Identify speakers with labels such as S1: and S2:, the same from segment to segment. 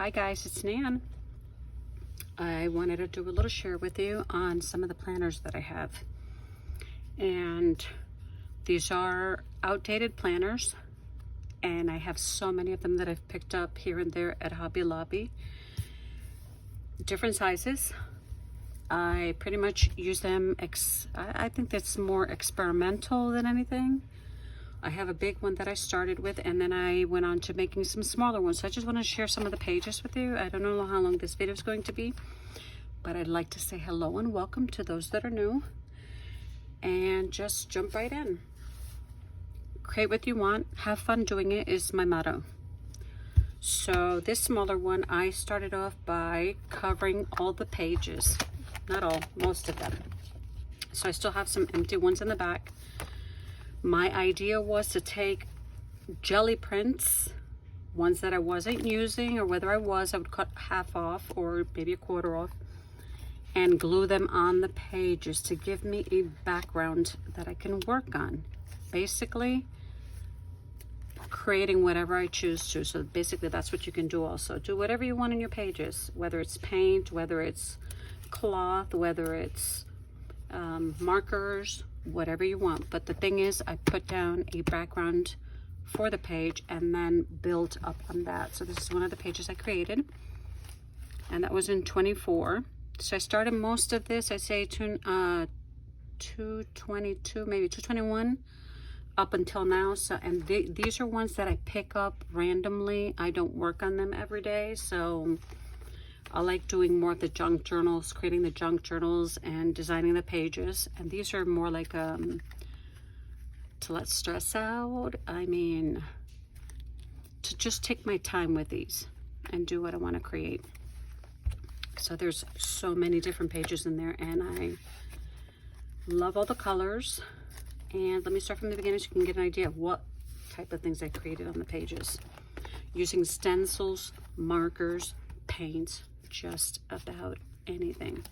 S1: Hi guys, it's Nan. I wanted to do a little share with you on some of the planners that I have. And these are outdated planners, and I have so many of them that I've picked up here and there at Hobby Lobby. Different sizes. I pretty much use them, I think that's more experimental than anything. I have a big one that I started with, and then I went on to making some smaller ones. So I just want to share some of the pages with you. I don't know how long this video is going to be, but I'd like to say hello and welcome to those that are new. And just jump right in. Create what you want. Have fun doing it is my motto. So this smaller one, I started off by covering all the pages. Not all, most of them. So I still have some empty ones in the back. My idea was to take jelly prints, ones that I wasn't using, or whether I would cut half off or maybe a quarter off, and glue them on the pages to give me a background that I can work on. Basically, creating whatever I choose to. So basically that's what you can do also. Do whatever you want in your pages, whether it's paint, whether it's cloth, whether it's markers, whatever you want. But the thing is, I put down a background for the page and then built up on that. So this is one of the pages I created, and that was in 24. So I started most of this, I'd say 222, maybe 221 up until now. So, and these are ones that I pick up randomly. I don't work on them every day, so I like doing more of the junk journals, creating the junk journals and designing the pages. And these are more like to let stress out. I mean, to just take my time with these and do what I want to create. So there's so many different pages in there, and I love all the colors. And let me start from the beginning so you can get an idea of what type of things I created on the pages. Using stencils, markers, paints, just about anything.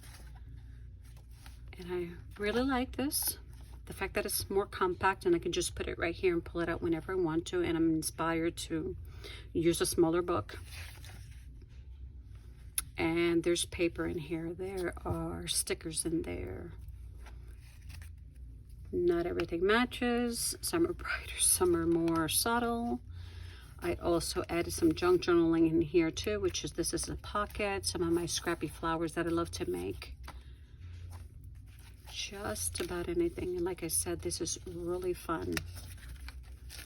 S1: And I really like this. The fact that it's more compact and I can just put it right here and pull it out whenever I want to, and I'm inspired to use a smaller book. And there's paper in here. There are stickers in there. Not everything matches. Some are brighter, some are more subtle. I also added some junk journaling in here too, which is, this is a pocket, some of my scrappy flowers that I love to make. Just about anything. And like I said, this is really fun.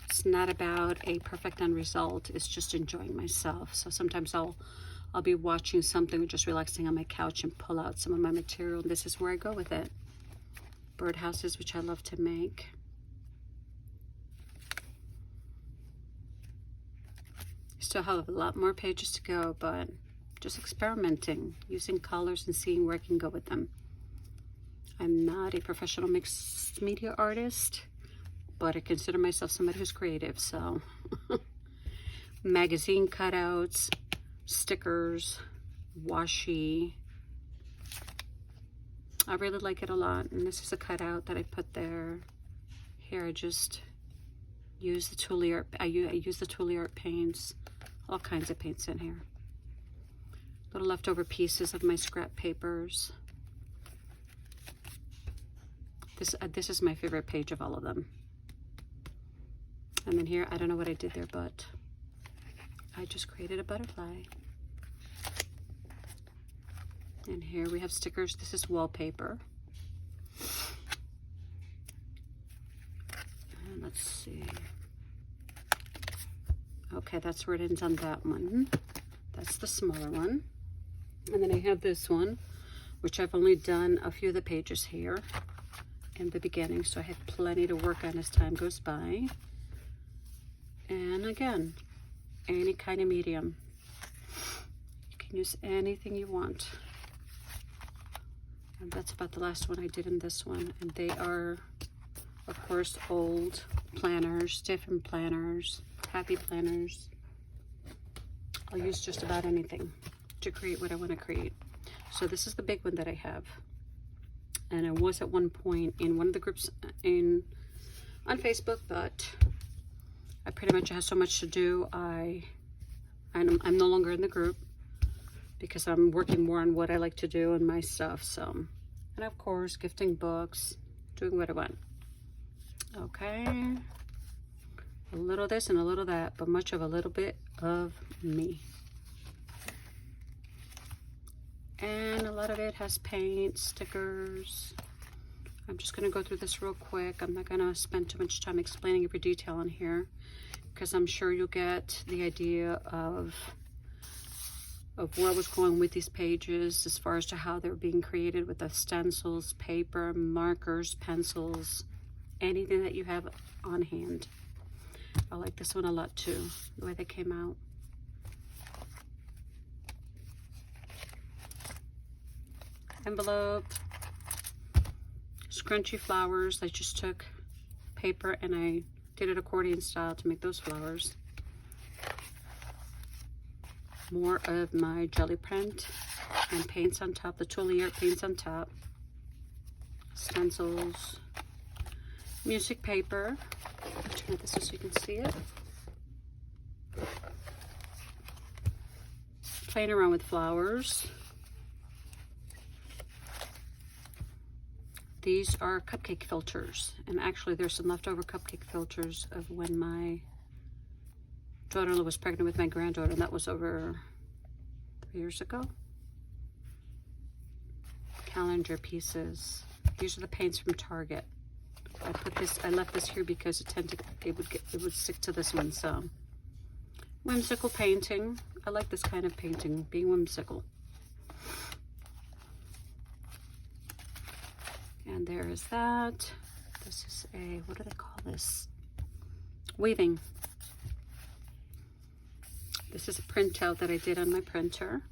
S1: It's not about a perfect end result. It's just enjoying myself. So sometimes I'll be watching something or just relaxing on my couch and pull out some of my material. And this is where I go with it. Birdhouses, which I love to make. Still have a lot more pages to go, but just experimenting, using colors and seeing where I can go with them. I'm not a professional mixed media artist, but I consider myself somebody who's creative. So magazine cutouts, stickers, washi. I really like it a lot. And this is a cutout that I put there. Here I just use the Tule Art. I use the Tule Art paints. All kinds of paints in here. Little leftover pieces of my scrap papers. This is my favorite page of all of them. And then here, I don't know what I did there, but I just created a butterfly. And here we have stickers. This is wallpaper. And let's see. Okay, that's where it ends on that one. That's the smaller one. And then I have this one, which I've only done a few of the pages here in the beginning, so I have plenty to work on as time goes by. And again, any kind of medium. You can use anything you want. And that's about the last one I did in this one. And they are, of course, old planners, different planners, happy planners. I'll use just about anything to create what I want to create. So this is the big one that I have. And I was at one point in one of the groups on Facebook, but I pretty much have so much to do. I'm no longer in the group. because I'm working more on what I like to do and my stuff. So, and of course, gifting books, doing what I want. Okay, a little this and a little that, but much of a little bit of me. And a lot of it has paint, stickers. I'm just going to go through this real quick. I'm not going to spend too much time explaining every detail in here, because I'm sure you'll get the idea of where I was going with these pages as far as to how they're being created with the stencils, paper, markers, pencils, anything that you have on hand. I like this one a lot too, the way they came out. Envelope, scrunchy flowers. I just took paper and I did it accordion style to make those flowers. More of my jelly print and paints on top, the Tulier paints on top. Stencils, music paper. I'll turn this so you can see it. Playing around with flowers. These are cupcake filters, and actually there's some leftover cupcake filters of when my daughter was pregnant with my granddaughter, and that was over 3 years ago. Calendar pieces. These are the paints from Target. I left this here because it would stick to this one some. Whimsical painting. I like this kind of painting, being whimsical. And there is that. This is a, what do they call this? Weaving. This is a printout that I did on my printer.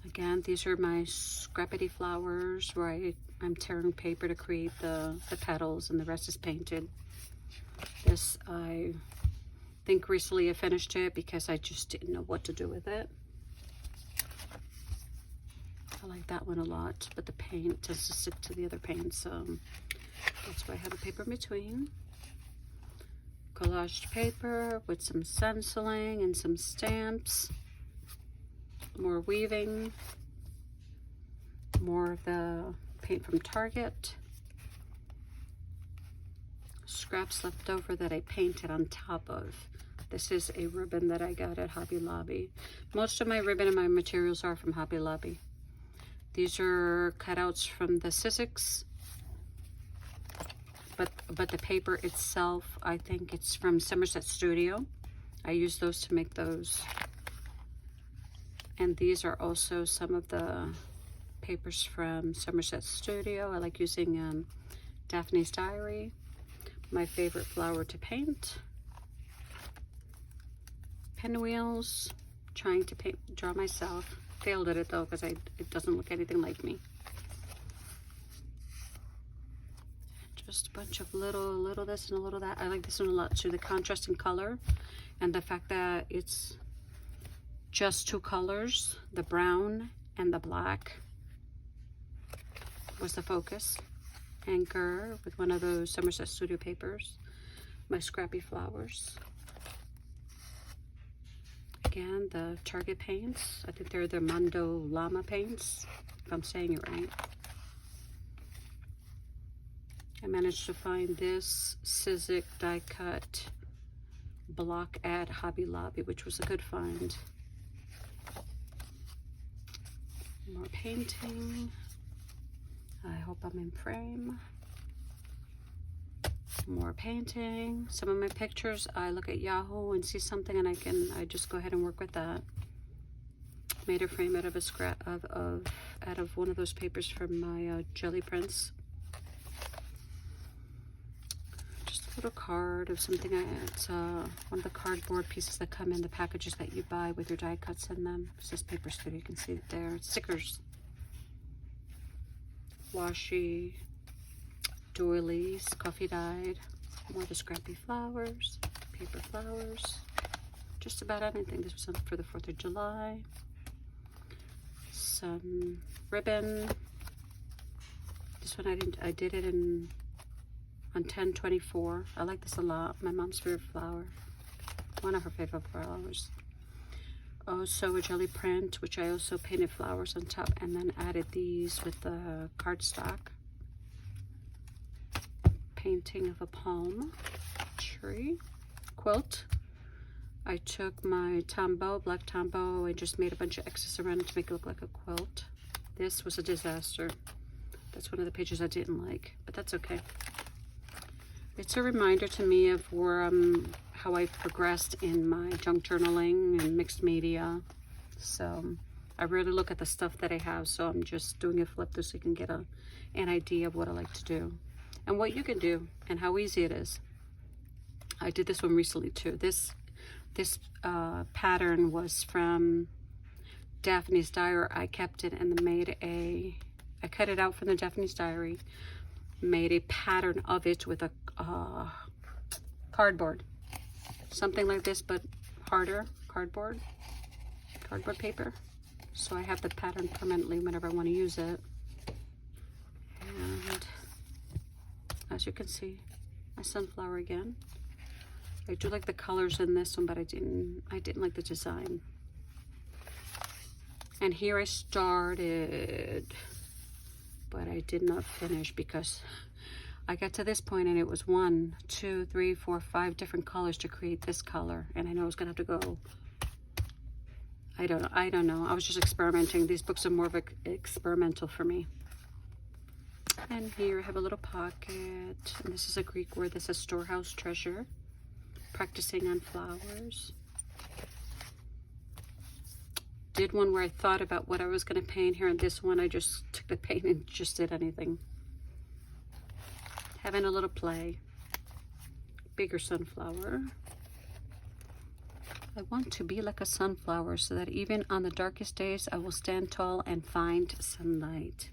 S1: Again, these are my scrappity flowers where I'm tearing paper to create the petals, and the rest is painted. This, I think recently I finished it because I just didn't know what to do with it. I like that one a lot, but the paint tends to stick to the other paint, so that's why I have a paper in between. Collaged paper with some stenciling and some stamps. More weaving. More of the paint from Target. Scraps left over that I painted on top of. This is a ribbon that I got at Hobby Lobby. Most of my ribbon and my materials are from Hobby Lobby. These are cutouts from the Sizzix, but the paper itself, I think it's from Somerset Studio. I use those to make those. And these are also some of the papers from Somerset Studio. I like using Daphne's Diary, my favorite flower to paint. Pinwheels, trying to draw myself. Failed at it though, because it doesn't look anything like me. Just a bunch of little this and a little that. I like this one a lot too. The contrast in color and the fact that it's just two colors, the brown and the black was the focus. Anchor with one of those Somerset Studio papers. My scrappy flowers. Again, the Target paints. I think they're the Mondo Llama paints, if I'm saying it right. I managed to find this Sizzix die cut block at Hobby Lobby, which was a good find. More painting. I hope I'm in frame. More painting. Some of my pictures, I look at Yahoo and see something and I just go ahead and work with that. Made a frame out of a scrap out of one of those papers from my jelly prints. Just a little card of something. It's one of the cardboard pieces that come in the packages that you buy with your die cuts in them. It says Paper Studio. You can see it there. It's stickers. Washi. Doilies, coffee dyed, more of the scrappy flowers, paper flowers, just about anything. This was for the 4th of July. Some ribbon. This one I did it on 10/24. I like this a lot. My mom's favorite flower. One of her favorite flowers. also a jelly print, which I also painted flowers on top, and then added these with the cardstock. Painting of a palm tree quilt. I took my Tombow, black Tombow, and just made a bunch of excess around it to make it look like a quilt. This was a disaster. That's one of the pages I didn't like, but that's okay. It's a reminder to me of where how I've progressed in my junk journaling and mixed media. So I really look at the stuff that I have, so I'm just doing a flip so you can get an idea of what I like to do and what you can do and how easy it is. I did this one recently too. This pattern was from Daphne's Diary. I kept it and I cut it out from the Daphne's Diary, made a pattern of it with a cardboard, something like this, but harder cardboard paper. So I have the pattern permanently whenever I want to use it. And as you can see, my sunflower again. I do like the colors in this one, but I didn't like the design. And here I started, but I did not finish because I got to this point and it was 1, 2, 3, 4, 5 different colors to create this color, and I know I was gonna have to go. I don't know. I was just experimenting. These books are more of experimental for me. And here I have a little pocket, and this is a Greek word that says storehouse treasure. Practicing on flowers. Did one where I thought about what I was going to paint here, and this one I just took the paint and just did anything. Having a little play. Bigger sunflower. I want to be like a sunflower so that even on the darkest days I will stand tall and find sunlight.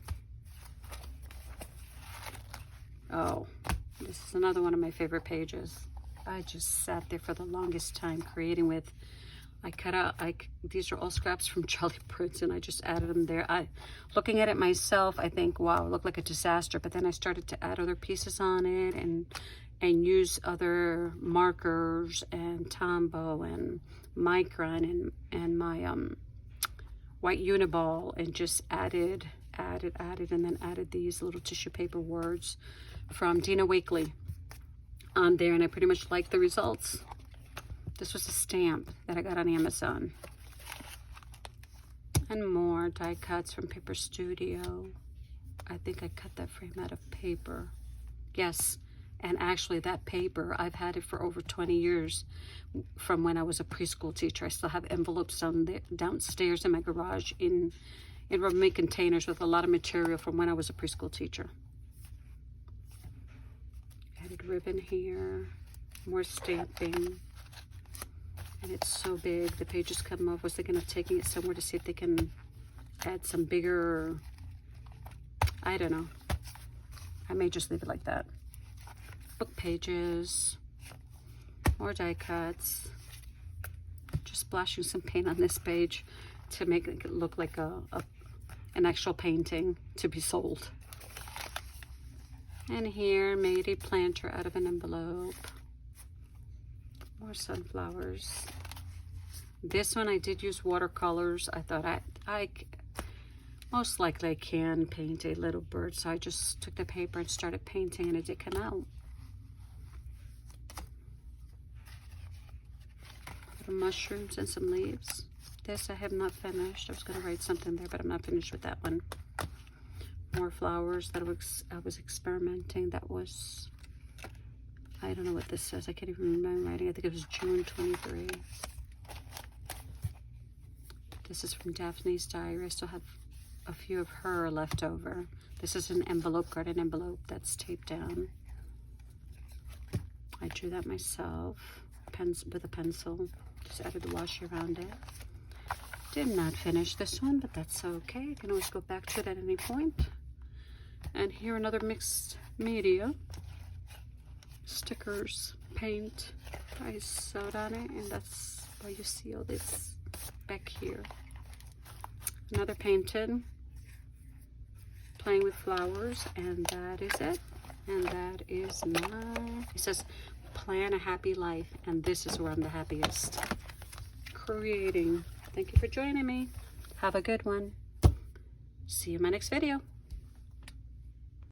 S1: Oh, this is another one of my favorite pages. I just sat there for the longest time creating with, I cut out, these are all scraps from Charlie Prince, and I just added them there. Looking at it myself, I think, wow, it looked like a disaster, but then I started to add other pieces on it and use other markers and Tombow and Micron and my white Uniball, and just added, and then added these little tissue paper words from Dina Wakley on there, and I pretty much like the results. This was a stamp that I got on Amazon. And more die cuts from Paper Studio. I think I cut that frame out of paper. Yes, and actually that paper, I've had it for over 20 years from when I was a preschool teacher. I still have envelopes downstairs in my garage in rubber containers with a lot of material from when I was a preschool teacher. Added ribbon here, more stamping, and it's so big. The pages come off. I was thinking of taking it somewhere to see if they can add some bigger, I don't know. I may just leave it like that. Book pages, more die cuts, just splashing some paint on this page to make it look like an actual painting to be sold. And here, made a planter out of an envelope. More sunflowers. This one I did use watercolors. I thought I most likely I can paint a little bird, so I just took the paper and started painting, and it did come out. Little mushrooms and some leaves. This I have not finished. I was going to write something there, but I'm not finished with that one. More flowers that I was experimenting. That was, I don't know what this says. I can't even remember writing. I think it was June 23. This is from Daphne's Diary. I still have a few of her left over. This is an envelope, garden envelope that's taped down. I drew that myself with a pencil. Just added the washi around it. Did not finish this one, but that's okay. I can always go back to it at any point. And here another mixed media. Stickers, paint. I sewed on it, and that's why you see all this back here. Another painted. Playing with flowers, and that is it. And that is it says, plan a happy life, and this is where I'm the happiest. Creating Thank you for joining me. Have a good one. See you in my next video.